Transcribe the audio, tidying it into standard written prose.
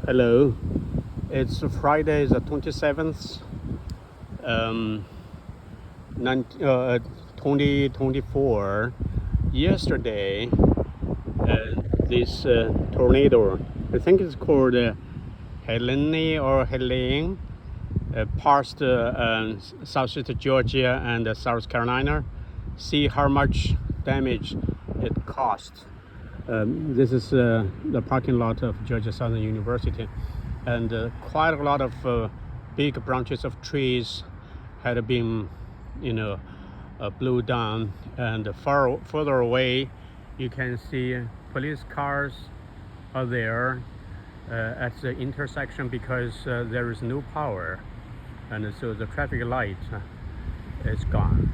Hello, it's Friday the 27th, um, 2024. Yesterday, this tornado, I think it's called Helene or Helene, passed southeast Georgia and South Carolina. See how much damage it caused. This is the parking lot of Georgia Southern University, and quite a lot of big branches of trees had been, blew down. And further away, you can see police cars are there at the intersection because there is no power, and so the traffic light is gone.